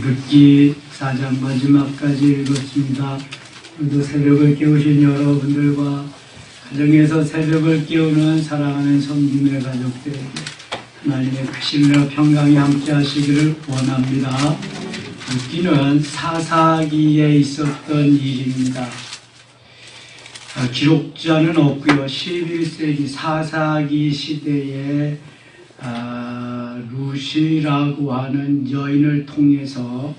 룻기 4장 마지막까지 읽었습니다. 오늘도 새벽을 깨우신 여러분들과 가정에서 새벽을 깨우는 사랑하는 성김의 가족들에게 하나님의 크심과 평강이 함께 하시기를 원합니다. 룻기는 사사기에 있었던 일입니다. 기록자는 없고요. 11세기 사사기 시대에 룻이라고 하는 여인을 통해서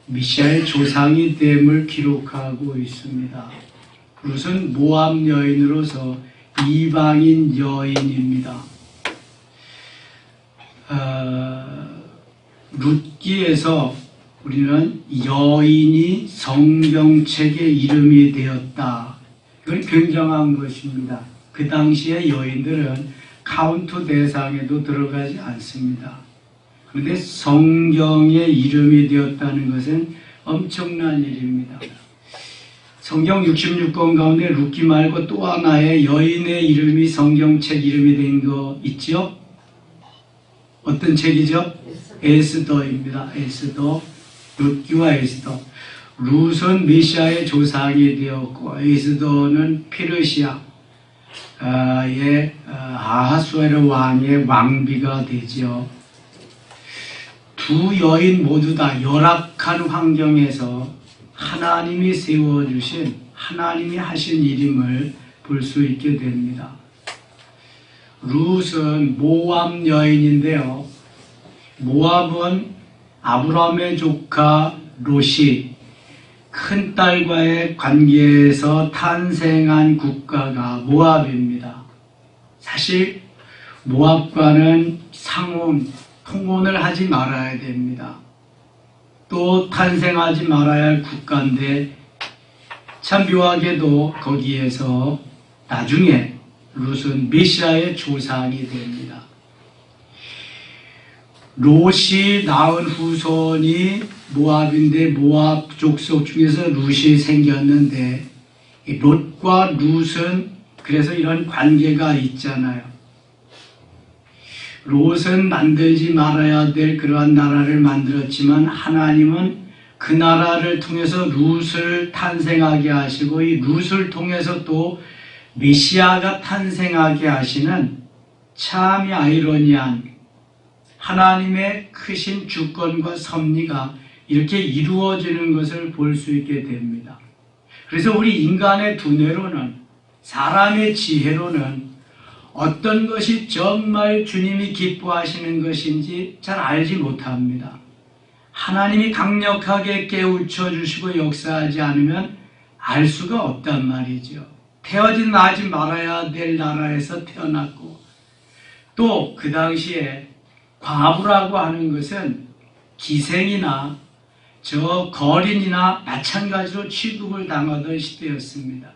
미시아의 조상이 됨을 기록하고 있습니다. 룻은 모압 여인으로서 이방인 여인입니다. 룻기에서 우리는 여인이 성경책의 이름이 되었다. 이건 굉장한 것입니다. 그 당시의 여인들은 카운트 대상에도 들어가지 않습니다. 그런데 성경의 이름이 되었다는 것은 엄청난 일입니다. 성경 66권 가운데 룻기 말고 또 하나의 여인의 이름이 성경책 이름이 된 거 있죠? 어떤 책이죠? 에스더입니다. 에스더. 룻기와 에스더. 룻은 메시아의 조상이 되었고 에스더는 페르시아의 아하수에르 왕의 왕비가 되죠. 두 여인 모두 다 열악한 환경에서 하나님이 세워주신 하나님이 하신 일임을 볼 수 있게 됩니다. 룻은 모압 여인인데요. 모압은 아브라함의 조카 롯이 큰딸과의 관계에서 탄생한 국가가 모압입니다. 사실 모압과는 통혼을 하지 말아야 됩니다. 또 탄생하지 말아야 할 국가인데 참 묘하게도 거기에서 나중에 룻은 메시아의 조상이 됩니다. 롯이 낳은 후손이 모압인데 모압 족속 중에서 룻이 생겼는데 롯과 룻은 그래서 이런 관계가 있잖아요. 롯은 만들지 말아야 될 그러한 나라를 만들었지만 하나님은 그 나라를 통해서 룻을 탄생하게 하시고 이 룻을 통해서 또 메시아가 탄생하게 하시는 참 아이러니한 하나님의 크신 주권과 섭리가 이렇게 이루어지는 것을 볼 수 있게 됩니다. 그래서 우리 인간의 두뇌로는 사람의 지혜로는 어떤 것이 정말 주님이 기뻐하시는 것인지 잘 알지 못합니다. 하나님이 강력하게 깨우쳐 주시고 역사하지 않으면 알 수가 없단 말이죠. 태어나지 말아야 될 나라에서 태어났고 또 그 당시에 과부라고 하는 것은 기생이나 거린이나 마찬가지로 취급을 당하던 시대였습니다.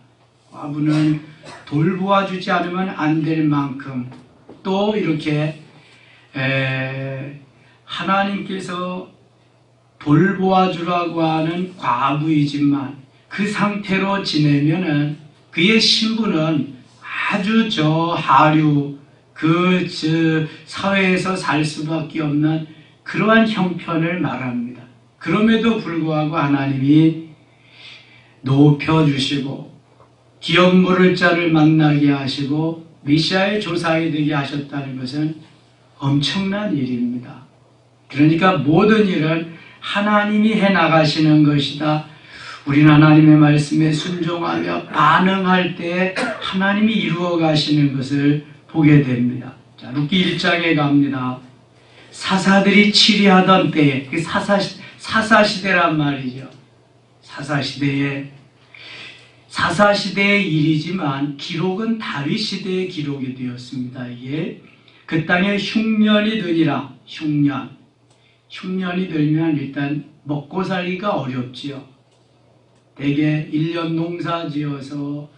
과부는 돌보아주지 않으면 안 될 만큼 또 이렇게 하나님께서 돌보아주라고 하는 과부이지만 그 상태로 지내면은 그의 신분은 아주 하류 사회에서 살 수밖에 없는 그러한 형편을 말합니다. 그럼에도 불구하고 하나님이 높여주시고 기업 모를 자를 만나게 하시고 메시아의 조상이 되게 하셨다는 것은 엄청난 일입니다. 그러니까 모든 일은 하나님이 해나가시는 것이다. 우리는 하나님의 말씀에 순종하며 반응할 때 하나님이 이루어 가시는 것을 보게 됩니다. 자, 룻기 1장에 갑니다. 사사들이 치리하던 때에 그 사사시대란 말이죠. 사사시대의 일이지만 기록은 다윗 시대의 기록이 되었습니다. 이게 그 땅에 흉년이 드니라. 흉년이 들면 일단 먹고 살기가 어렵지요. 대개 1년 농사 지어서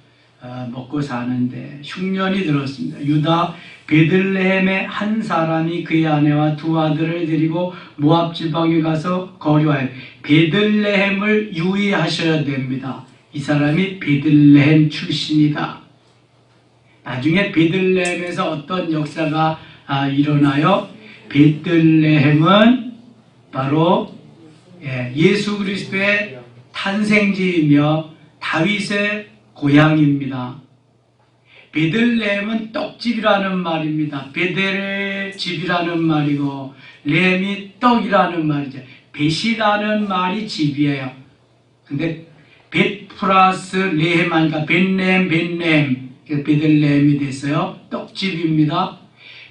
먹고 사는데 흉년이 들었습니다. 유다 베들레헴의 한 사람이 그의 아내와 두 아들을 데리고 모압 지방에 가서 거류하여 베들레헴을 유의하셔야 됩니다. 이 사람이 베들레헴 출신이다. 나중에 베들레헴에서 어떤 역사가 일어나요? 베들레헴은 바로 예수 그리스도의 탄생지이며 다윗의 고향입니다. 베들레헴은 떡집이라는 말입니다. 베델의 집이라는 말이고 렘이 떡이라는 말이죠. 벳이라는 말이 집이에요. 근데 벳 플러스 레헴 하니까 벳레헴 베들레헴이 됐어요. 떡집입니다.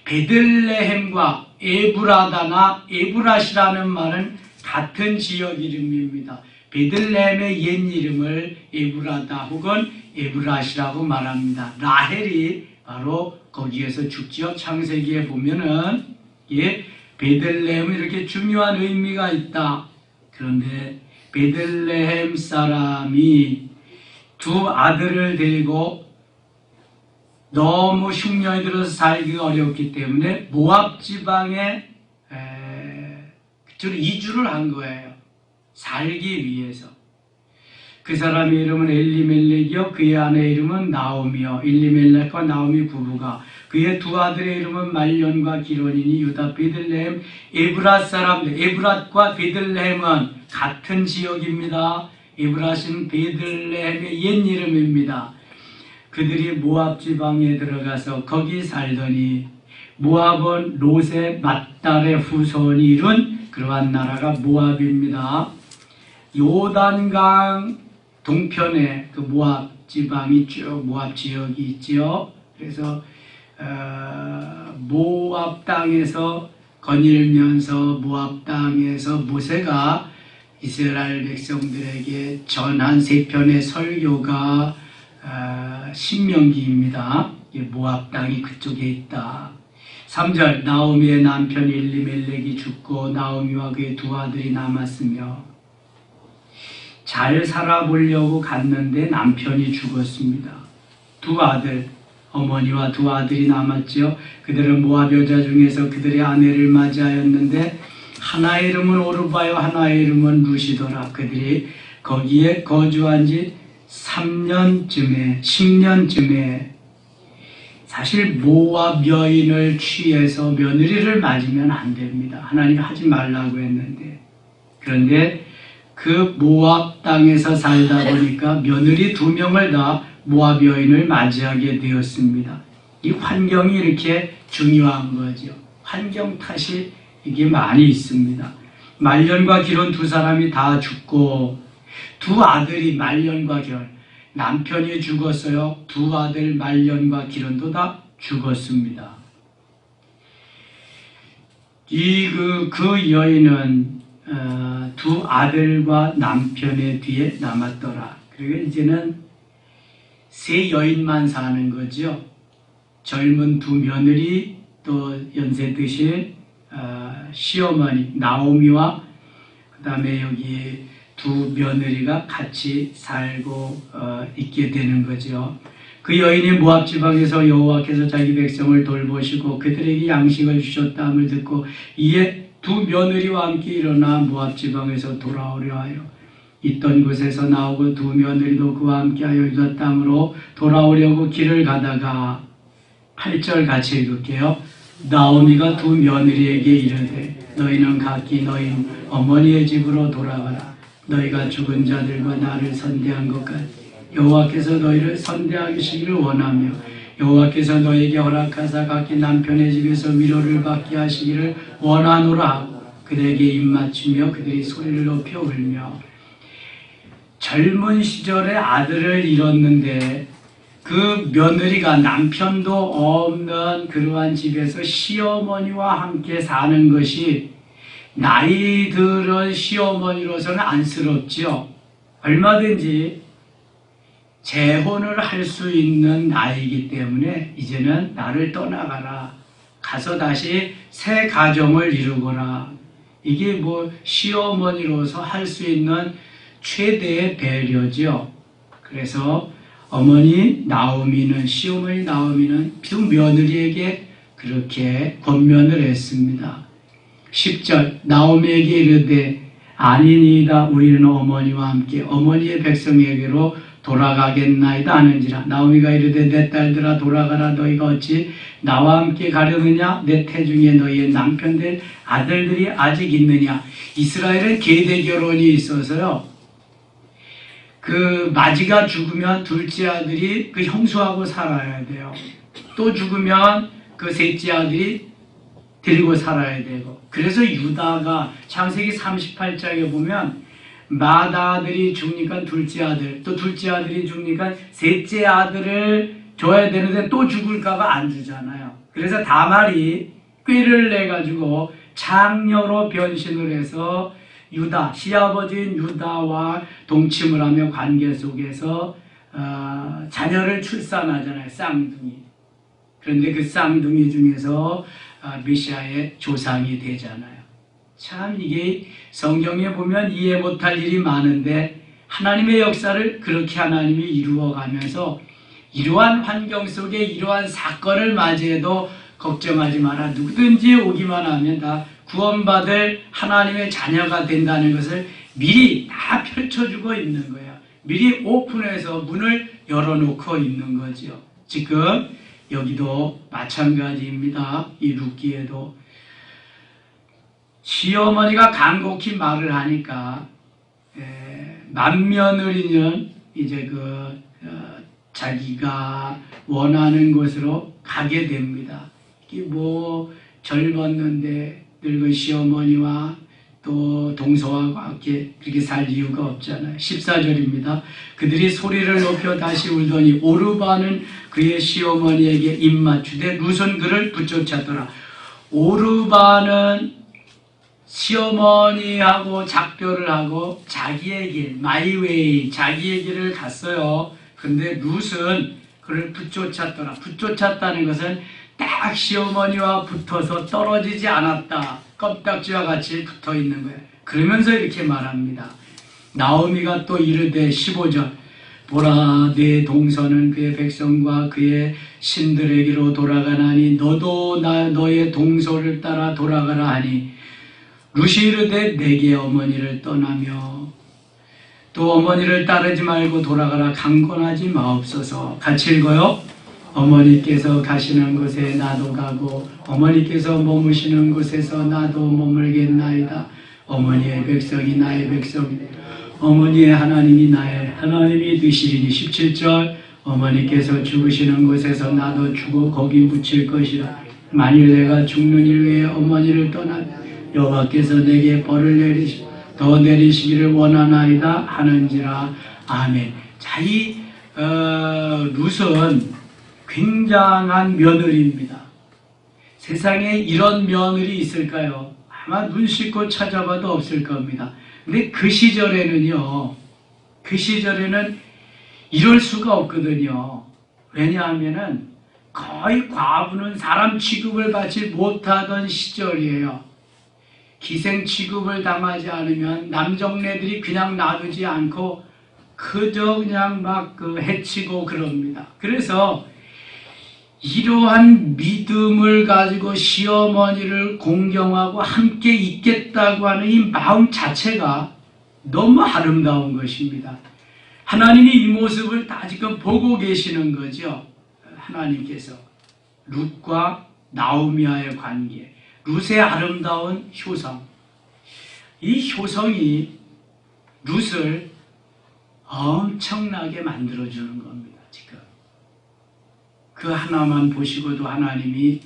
베들레헴과 에브라다나 에브라시라는 말은 같은 지역 이름입니다. 베들레헴의 옛 이름을 에브라다 혹은 에브라시라고 말합니다. 라헬이 바로 거기에서 죽지요. 창세기에 보면은 베들레헴은 이렇게 중요한 의미가 있다. 그런데 베들레헴 사람이 두 아들을 데리고 너무 흉년이 들어서 살기가 어렵기 때문에 모압 지방에 이주를 한 거예요. 살기 위해서. 그 사람의 이름은 엘리멜렉이요 그의 아내 이름은 나오미요. 엘리멜렉과 나오미 부부가 그의 두 아들의 이름은 말련과 기론이니 유다 베들레헴 에브랏 사람들. 에브랏과 베들레헴은 같은 지역입니다. 에브랏은 베들레헴의 옛 이름입니다. 그들이 모압 지방에 들어가서 거기 살더니 모압은 롯의 맏딸의 후손이 이룬 그러한 나라가 모압입니다. 요단강 동편에 그 모압 지방이 쭉 모압 지역이 있지요. 그래서 모압 땅에서 거닐면서 모압 땅에서 모세가 이스라엘 백성들에게 전한 세 편의 설교가 신명기입니다. 모압 땅이 그쪽에 있다. 3절 나오미의 남편 엘리멜렉이 죽고 나오미와 그의 두 아들이 남았으며 잘 살아보려고 갔는데 남편이 죽었습니다. 두 아들, 어머니와 두 아들이 남았죠. 그들은 모압 여자 중에서 그들의 아내를 맞이하였는데 하나의 이름은 오르바요 하나의 이름은 루시더라. 그들이 거기에 거주한 지 3년쯤에 10년쯤에 사실 모압 여인을 취해서 며느리를 맞으면 안 됩니다. 하나님이 하지 말라고 했는데 그런데 그 모압 땅에서 살다 보니까 며느리 2명을 다 모압 여인을 맞이하게 되었습니다. 이 환경이 이렇게 중요한 거죠. 환경 탓이 이게 많이 있습니다. 말련과 기론 두 사람이 다 죽고 두 아들이 말련과 기론 남편이 죽었어요. 두 아들 말련과 기론도 다 죽었습니다. 그 여인은 두 아들과 남편의 뒤에 남았더라. 그리고 이제는 세 여인만 사는 거죠. 젊은 두 며느리 또 연세 드신 시어머니 나오미와 그 다음에 여기 두 며느리가 같이 살고 있게 되는 거죠. 그 여인이 모압 지방에서 여호와께서 자기 백성을 돌보시고 그들에게 양식을 주셨다함을 듣고 이에 두 며느리와 함께 일어나 모압 지방에서 돌아오려 하여 있던 곳에서 나오고 두 며느리도 그와 함께하여 유다 땅으로 돌아오려고 길을 가다가 8절 같이 읽을게요. 나오미가 두 며느리에게 이르되 너희는 각기 너희 어머니의 집으로 돌아가라. 너희가 죽은 자들과 나를 선대한 것 같이 여호와께서 너희를 선대하시기를 원하며 여호와께서 너희에게 허락하사 각기 남편의 집에서 위로를 받게 하시기를 원하노라 하고 그들에게 입맞추며 그들이 소리를 높여 울며 젊은 시절에 아들을 잃었는데 그 며느리가 남편도 없는 그러한 집에서 시어머니와 함께 사는 것이 나이 들은 시어머니로서는 안쓰럽지요. 얼마든지 재혼을 할 수 있는 나이이기 때문에 이제는 나를 떠나가라. 가서 다시 새 가정을 이루거라. 이게 뭐 시어머니로서 할 수 있는 최대의 배려죠. 그래서 어머니 나오미는 시어머니 나오미는 두 며느리에게 그렇게 권면을 했습니다. 10절 나오미에게 이르되 아니니이다 우리는 어머니와 함께 어머니의 백성에게로 돌아가겠나이다 하는지라. 나오미가 이르되 내 딸들아 돌아가라. 너희가 어찌 나와 함께 가려느냐? 내 태중에 너희의 남편들 아들들이 아직 있느냐? 이스라엘은 계대 결혼이 있어서요, 그 마지가 죽으면 둘째 아들이 그 형수하고 살아야 돼요. 또 죽으면 그 셋째 아들이 데리고 살아야 되고. 그래서 유다가 창세기 38장에 보면 맏아들이 죽으니까 둘째 아들, 또 둘째 아들이 죽으니까 셋째 아들을 줘야 되는데 또 죽을까봐 안 주잖아요. 그래서 다말이 꾀를 내가지고 장녀로 변신을 해서 유다, 시아버지인 유다와 동침을 하며 관계 속에서 자녀를 출산하잖아요. 쌍둥이. 그런데 그 쌍둥이 중에서 메시아의 조상이 되잖아요. 참 이게 성경에 보면 이해 못할 일이 많은데 하나님의 역사를 그렇게 하나님이 이루어가면서 이러한 환경 속에 이러한 사건을 맞이해도 걱정하지 마라. 누구든지 오기만 하면 다 구원받을 하나님의 자녀가 된다는 것을 미리 다 펼쳐주고 있는 거예요. 미리 오픈해서 문을 열어놓고 있는 거죠. 지금 여기도 마찬가지입니다. 이 룻기에도 시어머니가 간곡히 말을 하니까 맏며느리는 이제 자기가 원하는 곳으로 가게 됩니다. 이게 뭐 젊었는데 늙은 시어머니와 또 동서와 함께 그렇게 살 이유가 없잖아요. 14절입니다. 그들이 소리를 높여 다시 울더니 오르바는 그의 시어머니에게 입맞추되 룻은 그를 붙여찾더라. 오르바는 시어머니하고 작별을 하고 자기의 길, 마이웨이, 자기의 길을 갔어요. 근데 룻은 그를 붙여찾더라. 붙여찾다는 것은 딱 시어머니와 붙어서 떨어지지 않았다. 껍딱지와 같이 붙어 있는 거예요. 그러면서 이렇게 말합니다. 나오미가 또 이르되 15절 보라 내 동서는 그의 백성과 그의 신들에게로 돌아가나니 너도 너의 동서를 따라 돌아가라 하니 룻이 이르되 내게 어머니를 떠나며 또 어머니를 따르지 말고 돌아가라. 강권하지 마옵소서. 같이 읽어요. 어머니께서 가시는 곳에 나도 가고 어머니께서 머무시는 곳에서 나도 머물겠나이다. 어머니의 백성이 나의 백성이다. 어머니의 하나님이 나의 하나님이 되시리니. 17절 어머니께서 죽으시는 곳에서 나도 죽어 거기 묻힐 것이라. 만일 내가 죽는 일 외에 어머니를 떠나면 여호와께서 내게 벌을 더 내리시기를 원하나이다 하는지라. 아멘. 자, 이 룻은 굉장한 며느리입니다. 세상에 이런 며느리 있을까요? 아마 눈 씻고 찾아봐도 없을 겁니다. 근데 그 시절에는 이럴 수가 없거든요. 왜냐하면은 거의 과부는 사람 취급을 받지 못하던 시절이에요. 기생 취급을 당하지 않으면 남정네들이 그냥 놔두지 않고 그저 그냥 막 해치고 그럽니다. 그래서 이러한 믿음을 가지고 시어머니를 공경하고 함께 있겠다고 하는 이 마음 자체가 너무 아름다운 것입니다. 하나님이 이 모습을 다 지금 보고 계시는 거죠. 하나님께서 룻과 나오미와의 관계, 룻의 아름다운 효성, 이 효성이 룻을 엄청나게 만들어주는 겁니다. 지금 그 하나만 보시고도 하나님이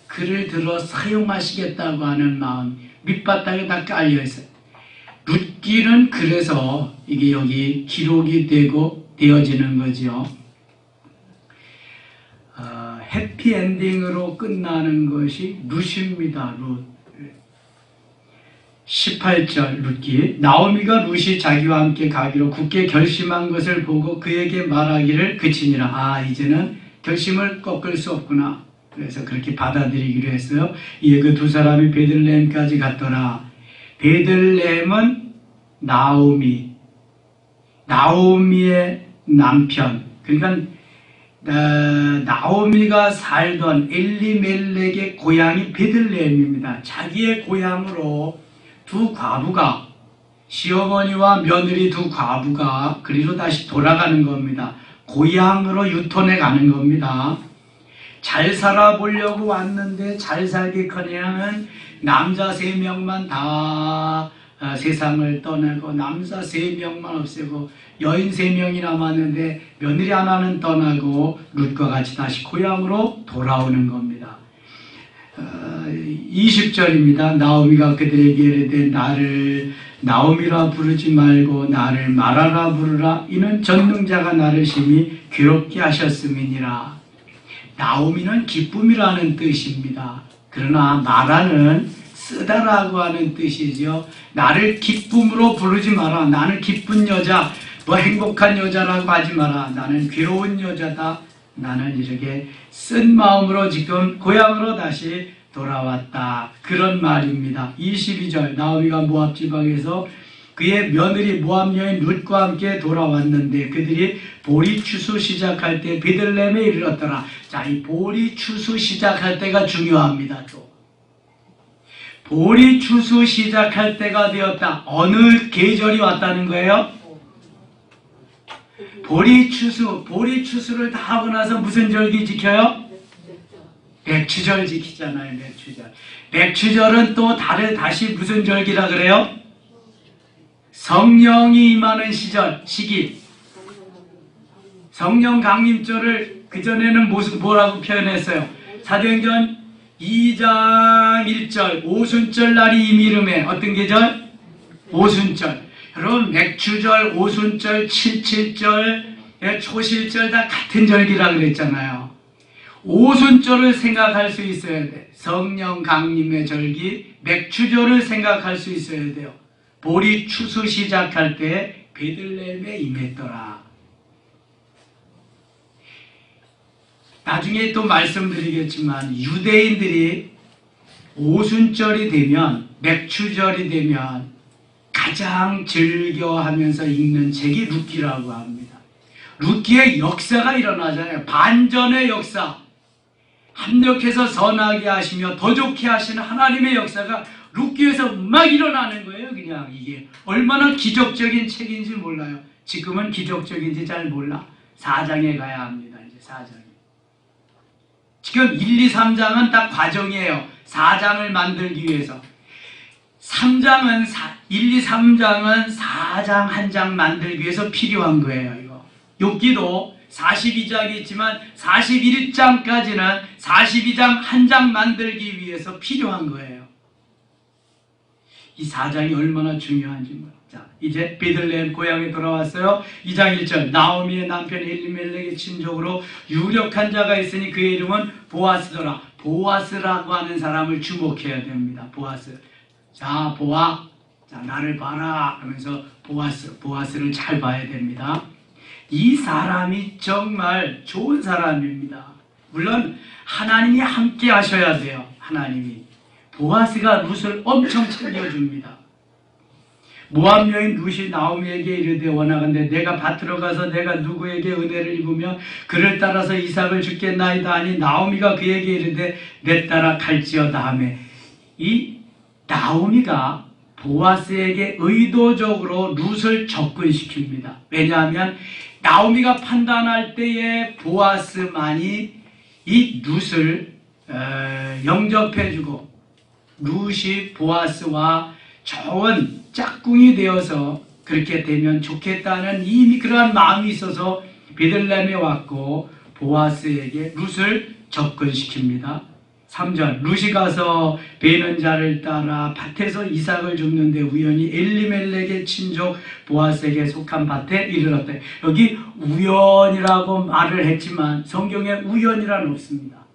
그를 들어 사용하시겠다고 하는 마음 밑바닥에 다 깔려있어요. 룻기는 그래서 이게 여기 기록이 되어지는 거죠. 해피엔딩으로 끝나는 것이 룻입니다. 룻. 18절 룻기 나오미가 룻이 자기와 함께 가기로 굳게 결심한 것을 보고 그에게 말하기를 그치니라. 이제는 결심을 꺾을 수 없구나. 그래서 그렇게 받아들이기로 했어요. 이에 그 두 사람이 베들레헴까지 갔더라. 베들레헴은 나오미의 남편, 그러니까 나오미가 살던 엘리멜렉의 고향이 베들레헴입니다. 자기의 고향으로 두 과부가 시어머니와 며느리 두 과부가 그리로 다시 돌아가는 겁니다. 고향으로 유턴해 가는 겁니다. 잘 살아보려고 왔는데 잘 살기커녕 남자 3명만 다 세상을 떠나고 남자 3명만 없애고 여인 3명이 남았는데 며느리 하나는 떠나고 룻과 같이 다시 고향으로 돌아오는 겁니다. 20절입니다. 나오미가 그들에게 이르되 나를 나오미라 부르지 말고 나를 마라라 부르라. 이는 전능자가 나를 심히 괴롭게 하셨음이니라. 나오미는 기쁨이라는 뜻입니다. 그러나 마라는 쓰다라고 하는 뜻이죠. 나를 기쁨으로 부르지 마라. 나는 기쁜 여자, 뭐 행복한 여자라고 하지 마라. 나는 괴로운 여자다. 나는 이렇게 쓴 마음으로 지금 고향으로 다시 돌아왔다. 그런 말입니다. 22절 나오미가 모압 지방에서 그의 며느리 모압 여인 룻과 함께 돌아왔는데 그들이 보리 추수 시작할 때 베들레헴에 이르렀더라. 자, 이 보리 추수 시작할 때가 중요합니다. 또 보리 추수 시작할 때가 되었다. 어느 계절이 왔다는 거예요? 보리 추수를 다 하고 나서 무슨 절기 지켜요? 맥추절 지키잖아요. 맥추절. 맥추절은 또 다시 무슨 절기라 그래요? 성령이 임하는 시기. 성령 강림절을 그전에는 뭐라고 표현했어요? 사도행전 2장 1절 오순절 날이 이미름에 어떤 계절? 오순절. 여러분 맥추절, 오순절, 칠칠절, 초실절 다 같은 절기라 그랬잖아요. 오순절을 생각할 수 있어야 돼. 성령 강림의 절기, 맥추절을 생각할 수 있어야 돼요. 보리 추수 시작할 때 베들레헴에 임했더라. 나중에 또 말씀드리겠지만 유대인들이 오순절이 되면 맥추절이 되면 가장 즐겨하면서 읽는 책이 룻기라고 합니다. 룻기의 역사가 일어나잖아요. 반전의 역사. 합력해서 선하게 하시며 더 좋게 하시는 하나님의 역사가 룻기에서 막 일어나는 거예요. 그냥 이게 얼마나 기적적인 책인지 몰라요. 지금은 기적적인지 잘 몰라. 4장에 가야 합니다. 이제 4장에. 지금 1, 2, 3장은 딱 과정이에요. 4장을 만들기 위해서. 1, 2, 3장은 4장 한 장 만들기 위해서 필요한 거예요. 이거. 욥기도 42장이 있지만 41장까지는 42장 한 장 만들기 위해서 필요한 거예요. 이 4장이 얼마나 중요한지 몰라요. 자, 이제 베들레헴 고향에 돌아왔어요. 2장 1절 나오미의 남편 엘리멜렉의 친족으로 유력한 자가 있으니 그의 이름은 보아스더라. 보아스라고 하는 사람을 주목해야 됩니다. 보아스. 자, 자, 나를 봐라 하면서 보아스를 잘 봐야 됩니다. 이 사람이 정말 좋은 사람입니다. 물론 하나님이 함께 하셔야 돼요. 하나님이. 보아스가 룻을 엄청 챙겨줍니다. 모압 여인 룻이 나오미에게 이르되 원하건대 내가 밭으로 가서 내가 누구에게 은혜를 입으며 그를 따라서 이삭을 주겠나이다 하니 나오미가 그에게 이르되 내 따라 갈지어다 하며 이 나오미가 보아스에게 의도적으로 룻을 접근시킵니다. 왜냐하면 나오미가 판단할 때에 보아스만이 이 룻을 영접해주고 룻이 보아스와 좋은 짝꿍이 되어서 그렇게 되면 좋겠다는 이미 그러한 마음이 있어서 베들레헴에 왔고 보아스에게 룻을 접근시킵니다. 3절 룻이 가서 베는 자를 따라 밭에서 이삭을 줍는데 우연히 엘리멜렉의 친족 보아스에게 속한 밭에 이르렀다. 여기 우연이라고 말을 했지만 성경에 우연이란 없습니다.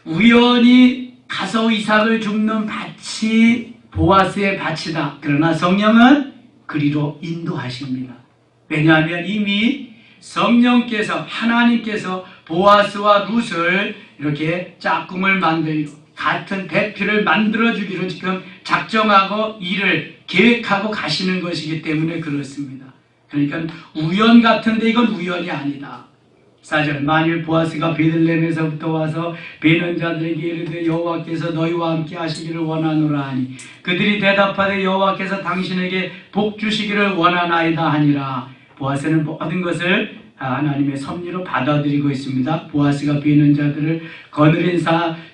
우연히 가서 이삭을 줍는 밭이 보아스의 밭이다. 그러나 성령은 그리로 인도하십니다. 왜냐하면 이미 성령께서 하나님께서 보아스와 룻을 이렇게 짝꿍을 만들고 같은 배필을 만들어주기로 지금 작정하고 일을 계획하고 가시는 것이기 때문에 그렇습니다. 그러니까 우연 같은데 이건 우연이 아니다. 4절 만일 보아스가 베들레헴에서부터 와서 베는 자들에게 이르되 여호와께서 너희와 함께 하시기를 원하노라 하니 그들이 대답하되 여호와께서 당신에게 복 주시기를 원하나이다 하니라. 보아스는 모든 것을 하나님의 섭리로 받아들이고 있습니다. 보아스가 베는 자들을 거느린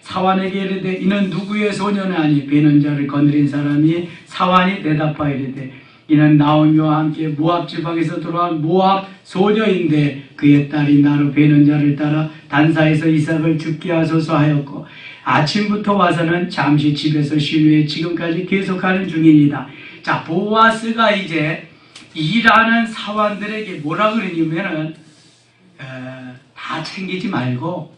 사환에게 이르되 이는 누구의 소녀나니 베는 자를 거느린 사람이 사환이 대답하여 이르되 이는 나오미와 함께 모압 지방에서 돌아온 모압 소녀인데 그의 딸이 나로 베는 자를 따라 단사에서 이삭을 죽게 하소서 하였고 아침부터 와서는 잠시 집에서 쉰 후에 지금까지 계속하는 중이니이다. 자, 보아스가 이제 일하는 사환들에게 뭐라 그러냐면은 다 챙기지 말고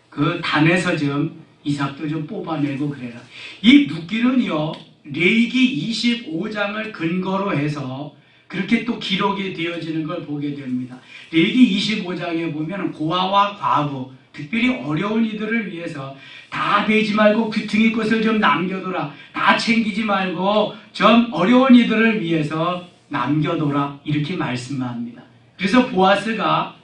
그 단에서 좀 이삭도 좀 뽑아내고 그래라. 이 룻기는요 레위기 25장을 근거로 해서 그렇게 또 기록이 되어지는 걸 보게 됩니다. 레위기 25장에 보면 고아와 과부, 특별히 어려운 이들을 위해서 다 베지 말고 귀퉁이 것을 좀 남겨둬라. 다 챙기지 말고 좀 어려운 이들을 위해서 남겨둬라. 이렇게 말씀합니다. 그래서 보아스가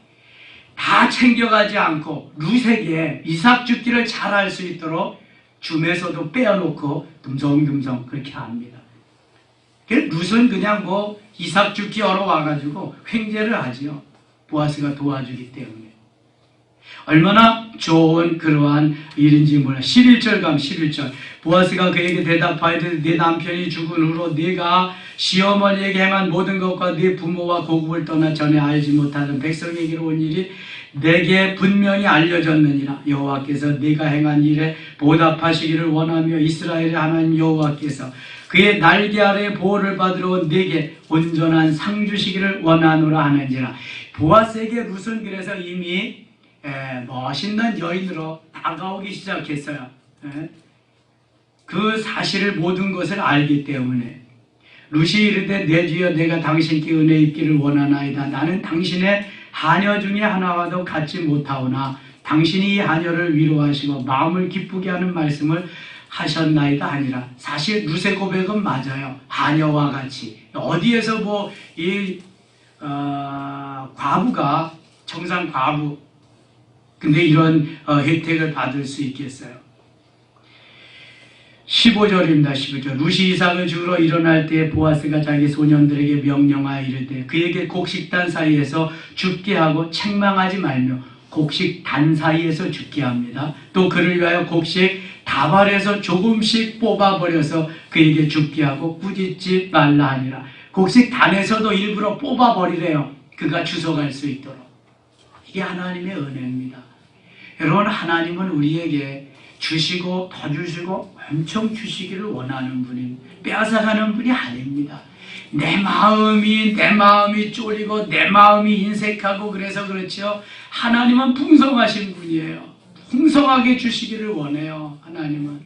다 챙겨가지 않고 룻에게 이삭 죽기를 잘할 수 있도록 줌에서도 빼어놓고 듬성듬성 그렇게 합니다. 룻은 그냥 뭐 이삭 죽기 얼어와가지고 횡재를 하지요. 보아스가 도와주기 때문에. 얼마나 좋은 그러한 일인지 몰라. 11절 감 11절 보아스가 그에게 대답하여되 네 남편이 죽은 후로 네가 시어머니에게 행한 모든 것과 네 부모와 고국을 떠나 전에 알지 못하던 백성에게로 온 일이 내게 분명히 알려졌느니라. 여호와께서 네가 행한 일에 보답하시기를 원하며 이스라엘의 하나님 여호와께서 그의 날개 아래 보호를 받으러 온 네게 온전한 상 주시기를 원하노라 하는지라. 보아스에게 룻은 그래서 이미 멋있는 여인으로 다가오기 시작했어요. 그 사실을 모든 것을 알기 때문에 룻이 이르되 내 주여 내가 당신께 은혜 입기를 원하나이다. 나는 당신의 하녀 중에 하나와도 같지 못하오나 당신이 이 하녀를 위로하시고 마음을 기쁘게 하는 말씀을 하셨나이다 하니라. 사실 룻의 고백은 맞아요. 하녀와 같이 어디에서 뭐 이 과부가 정상 과부 근데 이런 혜택을 받을 수 있겠어요. 15절입니다. 15절 룻이 이삭을 주우러 일어날 때 보아스가 자기 소년들에게 명령하여 이르되 그에게 곡식단 사이에서 죽게 하고 책망하지 말며 곡식단 사이에서 죽게 합니다. 또 그를 위하여 곡식 다발에서 조금씩 뽑아버려서 그에게 죽게 하고 꾸짖지 말라 하니라. 곡식단에서도 일부러 뽑아버리래요. 그가 주워갈 수 있도록. 이게 하나님의 은혜입니다. 여러분, 하나님은 우리에게 주시고 더 주시고 엄청 주시기를 원하는 분이 빼앗아가는 분이 아닙니다. 내 마음이 쫄이고 내 마음이 인색하고 그래서 그렇죠. 하나님은 풍성하신 분이에요. 풍성하게 주시기를 원해요. 하나님은.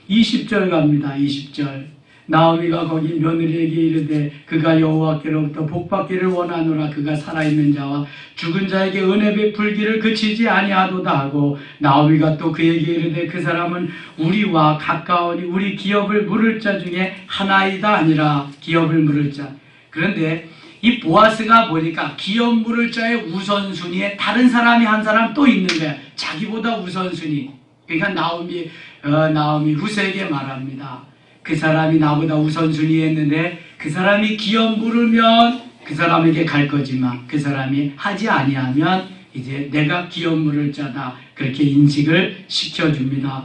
20절 갑니다. 20절 나오미가 거기 며느리에게 이르되 그가 여호와께로부터 복받기를 원하노라. 그가 살아있는 자와 죽은 자에게 은혜 베풀기를 그치지 아니하도다 하고 나오미가 또 그에게 이르되 그 사람은 우리와 가까우니 우리 기업을 물을 자 중에 하나이다 아니라. 기업을 물을 자. 그런데 이 보아스가 보니까 기업 물을 자의 우선순위에 다른 사람이 한 사람 또 있는 거야. 자기보다 우선순위. 그러니까 나오미 룻에게 말합니다. 그 사람이 나보다 우선순위 했는데 그 사람이 기업 물으면 그 사람에게 갈 거지만 그 사람이 하지 아니하면 이제 내가 기업 물을 자다. 그렇게 인식을 시켜줍니다.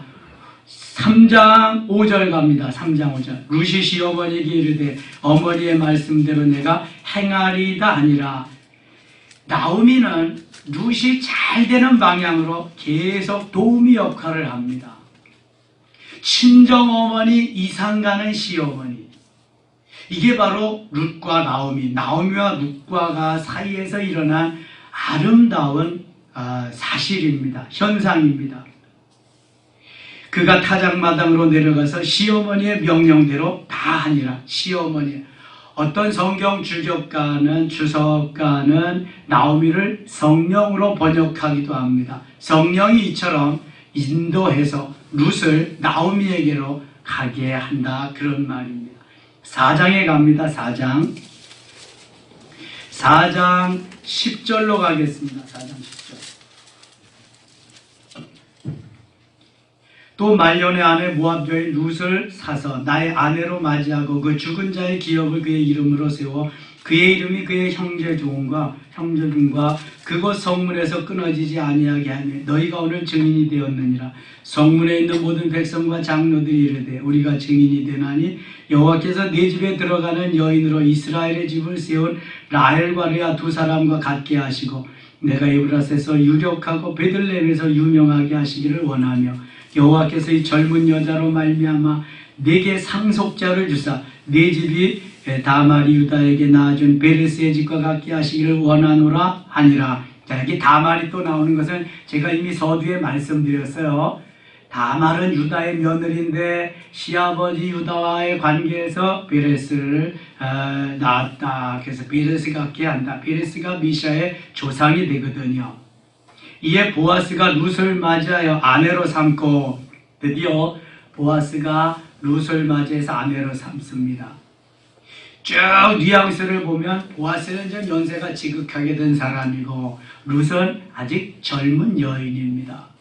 3장 5절 갑니다. 3장 5절 룻이 시어머니에게 이르되 어머니의 말씀대로 내가 행하리이다 아니라. 나오미는 룻이 잘 되는 방향으로 계속 도우미 역할을 합니다. 친정어머니 이상 가는 시어머니. 이게 바로 룻과 나오미와 룻과 사이에서 일어난 아름다운 사실입니다. 현상입니다. 그가 타작마당으로 내려가서 시어머니의 명령대로 다 하니라. 시어머니. 어떤 성경 주석가는 나오미를 성령으로 번역하기도 합니다. 성령이 이처럼 인도해서 룻을 나오미에게로 가게 한다. 그런 말입니다. 4장에 갑니다. 4장 4장 10절로 가겠습니다. 4장 10절. 또 말년의 아내 모압 여인 룻을 사서 나의 아내로 맞이하고 그 죽은 자의 기업을 그의 이름으로 세워 그의 이름이 그의 형제중과 그곳 성문에서 끊어지지 아니하게 하며 너희가 오늘 증인이 되었느니라. 성문에 있는 모든 백성과 장로들이 이르되 우리가 증인이 되나니 여호와께서 네 집에 들어가는 여인으로 이스라엘의 집을 세운 라헬과 레아 두 사람과 같게 하시고 내가 에브라스에서 유력하고 베들레헴에서 유명하게 하시기를 원하며 여호와께서 이 젊은 여자로 말미암아 내게 상속자를 주사 네 집이 다말이 유다에게 낳아준 베레스의 집과 같게 하시기를 원하노라 하니라. 자, 여기 다말이 또 나오는 것은 제가 이미 서두에 말씀드렸어요. 다말은 유다의 며느리인데 시아버지 유다와의 관계에서 베레스를 낳았다. 그래서 베레스 같게 한다. 베레스가 미샤의 조상이 되거든요. 이에 보아스가 룻을 맞이하여 아내로 삼고 드디어 보아스가 룻을 맞이해서 아내로 삼습니다. 쭉 뉘앙스를 보면 보아스는 이제 연세가 지극하게 된 사람이고 룻은 아직 젊은 여인입니다.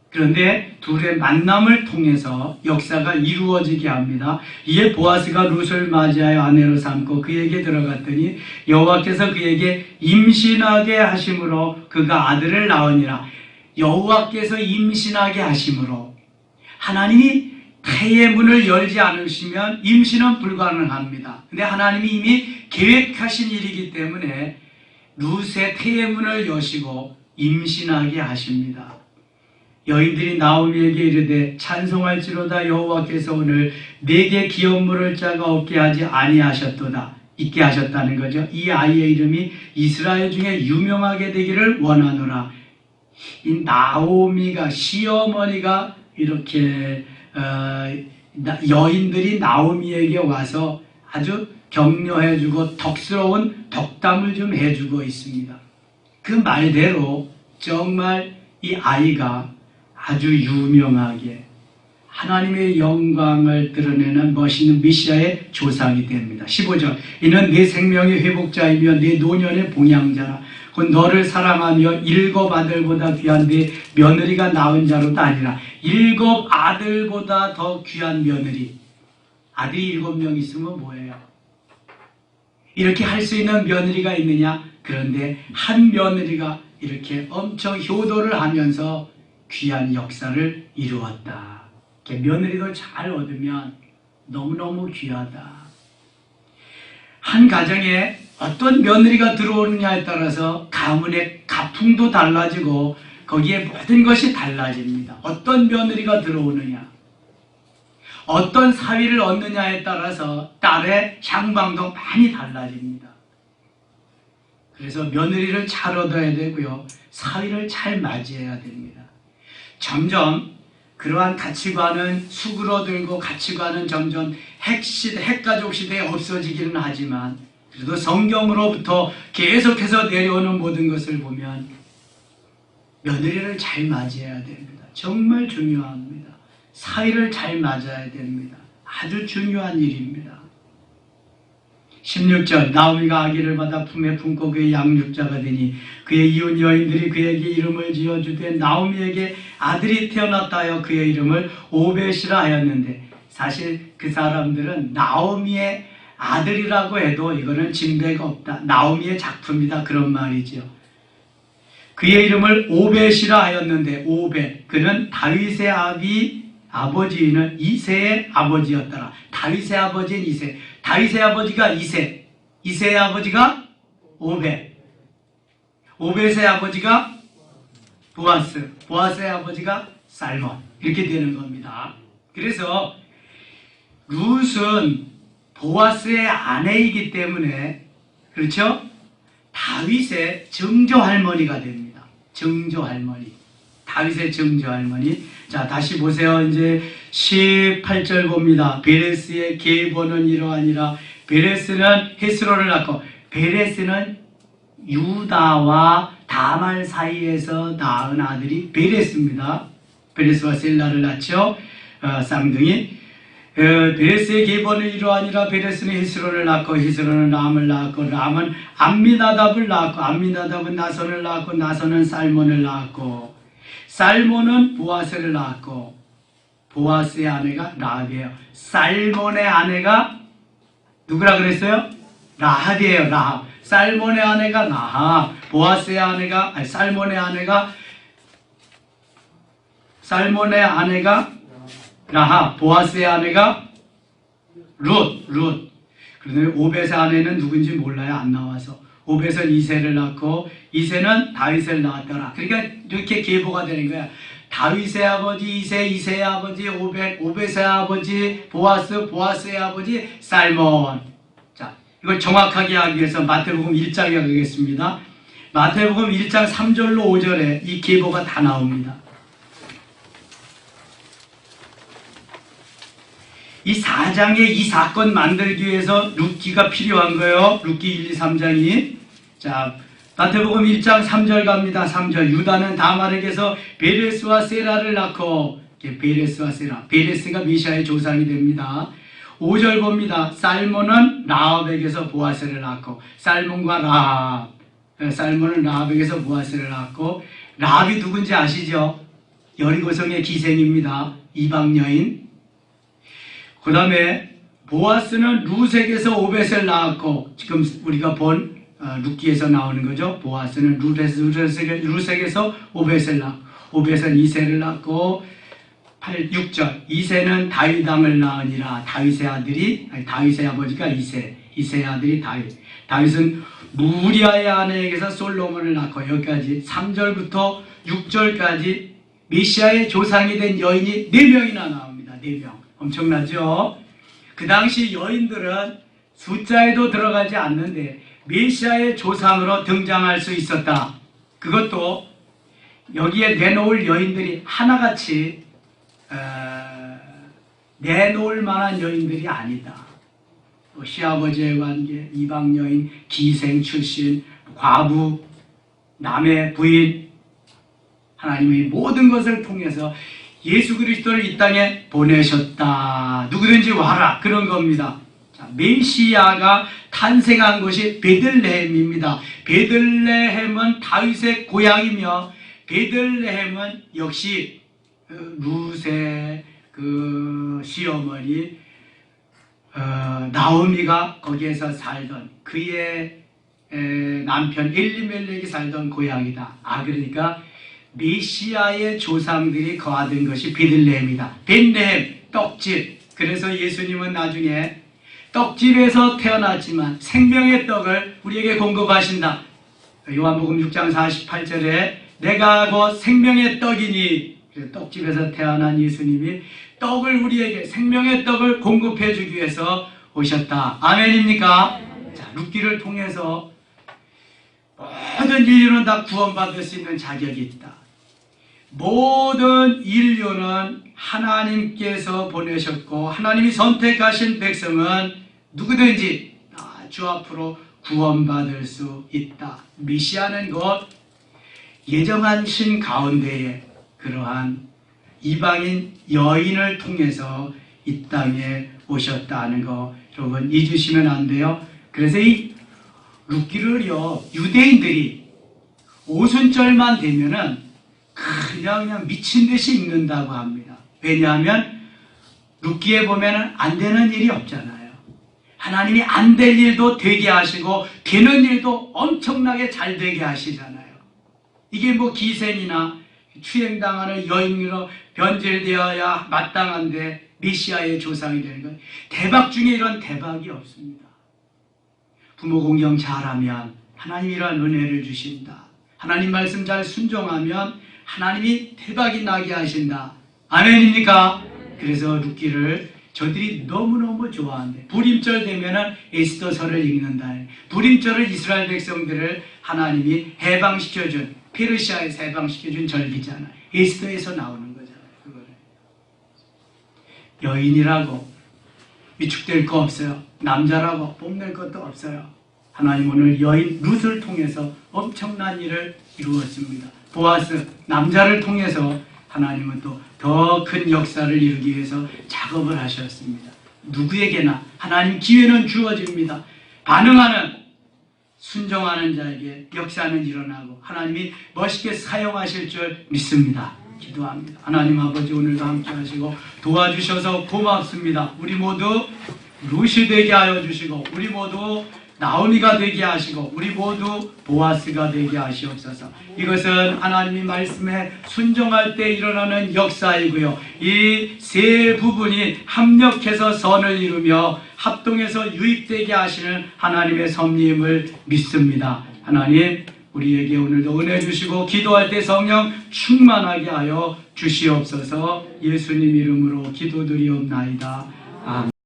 그런데 둘의 만남을 통해서 역사가 이루어지게 합니다. 이에 보아스가 룻을 맞이하여 아내로 삼고 그에게 들어갔더니 여호와께서 그에게 임신하게 하심으로 그가 아들을 낳으니라. 여호와께서 임신하게 하심으로, 하나님이 태의 문을 열지 않으시면 임신은 불가능합니다. 근데 하나님이 이미 계획하신 일이기 때문에 룻의 태의 문을 여시고 임신하게 하십니다. 여인들이 나오미에게 이르되 찬송할지로다 여호와께서 오늘 내게 기업 물을 자가 없게 하지 아니하셨도다. 있게 하셨다는 거죠. 이 아이의 이름이 이스라엘 중에 유명하게 되기를 원하노라. 이 나오미가, 시어머니가 이렇게 여인들이 나오미에게 와서 아주 격려해주고 덕스러운 덕담을 좀 해주고 있습니다. 그 말대로 정말 이 아이가 아주 유명하게 하나님의 영광을 드러내는 멋있는 메시아의 조상이 됩니다. 15절. 이는 네 생명의 회복자이며 네 노년의 봉양자라. 곧 너를 사랑하며 일곱 아들보다 귀한 네 며느리가 낳은 자로도 아니라. 일곱 아들보다 더 귀한 며느리. 아들이 7명 있으면 뭐예요? 이렇게 할 수 있는 며느리가 있느냐? 그런데 한 며느리가 이렇게 엄청 효도를 하면서 귀한 역사를 이루었다. 며느리도 잘 얻으면 너무너무 귀하다. 한 가정에 어떤 며느리가 들어오느냐에 따라서 가문의 가풍도 달라지고 거기에 모든 것이 달라집니다. 어떤 며느리가 들어오느냐, 어떤 사위를 얻느냐에 따라서 딸의 향방도 많이 달라집니다. 그래서 며느리를 잘 얻어야 되고요, 사위를 잘 맞이해야 됩니다. 점점 그러한 가치관은 수그러들고 가치관은 점점 핵가족 시대에 없어지기는 하지만 그래도 성경으로부터 계속해서 내려오는 모든 것을 보면 며느리를 잘 맞이해야 됩니다. 정말 중요합니다. 사위를 잘 맞아야 됩니다. 아주 중요한 일입니다. 16절. 나오미가 아기를 받아 품에 품고 그의 양육자가 되니 그의 이웃 여인들이 그에게 이름을 지어주되 나오미에게 아들이 태어났다 하여 그의 이름을 오벳이라 하였는데, 사실 그 사람들은 나오미의 아들이라고 해도 이거는 진배가 없다, 나오미의 작품이다, 그런 말이죠. 그의 이름을 오벳이라 하였는데, 오벳, 그는 다윗의 아버지는 이새의 아버지였더라. 다윗의 아버지는 이새, 다윗의 아버지가 이새, 이새의 아버지가 오벳, 오벳의 아버지가 보아스, 보아스의 아버지가 살몬, 이렇게 되는 겁니다. 그래서 룻은 보아스의 아내이기 때문에, 그렇죠? 다윗의 증조할머니가 됩니다. 증조할머니, 다윗의 증조할머니. 자, 다시 보세요. 이제 18절 봅니다. 베레스의 계보는 이러하니라. 베레스는 헤스로를 낳고, 베레스는 유다와 다말 사이에서 낳은 아들이 베레스입니다. 베레스와 셀라를 낳죠. 쌍둥이. 베레스의 계보는 이러하니라. 베레스는 헤스론을 낳고 헤스론은 람을 낳고 람은 암미나답을 낳고 암미나답은 나손을 낳고 나손은 살몬을 낳고 살몬은 보아스를 낳고 보아스의 아내가 라합이에요. 살몬의 아내가 누구라 그랬어요? 라합이에요. 라합. 살몬의 아내가 라합. 보아스의 아내가 살몬의 아내가 라합. 보아스의 아내가 룻. 그런데 오벳의 아내는 누군지 몰라요. 안 나와서. 오벳은 이새를 낳고 이새는 다윗을 낳았더라. 그러니까 이렇게 계보가 되는 거야. 다윗의 아버지 이새, 이새의 아버지 오벳, 오벳의 아버지 보아스, 보아스의 아버지 살몬. 자, 이걸 정확하게 하기 위해서 마태복음 1장에 가겠습니다. 마태복음 1장 3절로 5절에 이 계보가 다 나옵니다. 이 4장에 이 사건 만들기 위해서 룻기가 필요한 거예요. 룻기 1, 2, 3장이. 자, 마태복음 1장 3절 갑니다. 3절. 유다는 다말에게서 베레스와 세라를 낳고, 베레스와 세라. 베레스가 메시아의 조상이 됩니다. 5절 봅니다. 살몬은 라합에게서 보아스를 낳고, 살몬과 라합. 살몬은 라합에게서 보아스를 낳고, 라합이 누군지 아시죠? 여리고성의 기생입니다. 이방 여인. 그 다음에 보아스는 룻에게서 오벳을 낳았고, 지금 우리가 본 룻기에서 나오는 거죠. 보아스는 룻에게서 오벳을 낳고, 오벳은 이새를 낳고, 6절 이새는 다윗 왕을 낳으니라. 다윗의 아버지가 이새의 아들이 다윗은 무리아의 아내에게서 솔로몬을 낳고, 여기까지 3절부터 6절까지 메시아의 조상이 된 여인이 4명이나 나옵니다. 4명. 엄청나죠? 그 당시 여인들은 숫자에도 들어가지 않는데 메시아의 조상으로 등장할 수 있었다. 그것도 여기에 내놓을 여인들이 하나같이 내놓을 만한 여인들이 아니다. 시아버지의 관계, 이방 여인, 기생 출신, 과부, 남의 부인, 하나님의 모든 것을 통해서 예수 그리스도를 이 땅에 보내셨다. 누구든지 와라. 그런 겁니다. 자, 메시아가 탄생한 곳이 베들레헴입니다. 베들레헴은 다윗의 고향이며 베들레헴은 역시 룻의 그 시어머니 나오미가 거기에서 살던 그의 남편 엘리멜렉이 살던 고향이다. 그러니까 메시아의 조상들이 거하던 것이 베들레헴이다. 벳레헴, 떡집. 그래서 예수님은 나중에 떡집에서 태어났지만 생명의 떡을 우리에게 공급하신다. 요한복음 6장 48절에 내가 곧 생명의 떡이니, 떡집에서 태어난 예수님이 떡을 우리에게, 생명의 떡을 공급해 주기 위해서 오셨다. 아멘입니까? 자, 룻기를 통해서 모든 인류는 다 구원받을 수 있는 자격이 있다. 모든 인류는 하나님께서 보내셨고 하나님이 선택하신 백성은 누구든지 주 앞으로 구원받을 수 있다. 메시아는 곧 예정하신 가운데에 그러한 이방인 여인을 통해서 이 땅에 오셨다는 거 여러분 잊으시면 안 돼요. 그래서 이 룻기를요, 유대인들이 오순절만 되면은 그냥 미친 듯이 읽는다고 합니다. 왜냐하면 룻기에 보면은 안 되는 일이 없잖아요. 하나님이 안 될 일도 되게 하시고 되는 일도 엄청나게 잘 되게 하시잖아요. 이게 뭐 기생이나 추행당하는 여인으로 변질되어야 마땅한데 메시아의 조상이 되는 건 대박 중에 이런 대박이 없습니다. 부모 공경 잘하면 하나님이 이런 은혜를 주신다. 하나님 말씀 잘 순종하면 하나님이 대박이 나게 하신다. 아멘입니까? 그래서 룻기를 저들이 너무너무 좋아한대. 불임절 되면은 에스더서를 읽는다. 불임절을 이스라엘 백성들을 하나님이 해방시켜준, 페르시아에서 해방시켜준 절기잖아요. 에스더에서 나오는 거잖아요. 그거를. 여인이라고 위축될 거 없어요. 남자라고 뽐낼 것도 없어요. 하나님 오늘 여인 룻을 통해서 엄청난 일을 이루었습니다. 보아스 남자를 통해서 하나님은 또 더 큰 역사를 이루기 위해서 작업을 하셨습니다. 누구에게나 하나님 기회는 주어집니다. 반응하는, 순종하는 자에게 역사는 일어나고 하나님이 멋있게 사용하실 줄 믿습니다. 기도합니다. 하나님 아버지, 오늘도 함께 하시고 도와주셔서 고맙습니다. 우리 모두 루시 되게 하여 주시고, 우리 모두 나오미가 되게 하시고, 우리 모두 보아스가 되게 하시옵소서. 이것은 하나님이 말씀에 순종할 때 일어나는 역사이고요, 이 세 부분이 합력해서 선을 이루며 합동해서 유익되게 하시는 하나님의 섭리임을 믿습니다. 하나님, 우리에게 오늘도 은혜 주시고 기도할 때 성령 충만하게 하여 주시옵소서. 예수님 이름으로 기도드리옵나이다. 아멘.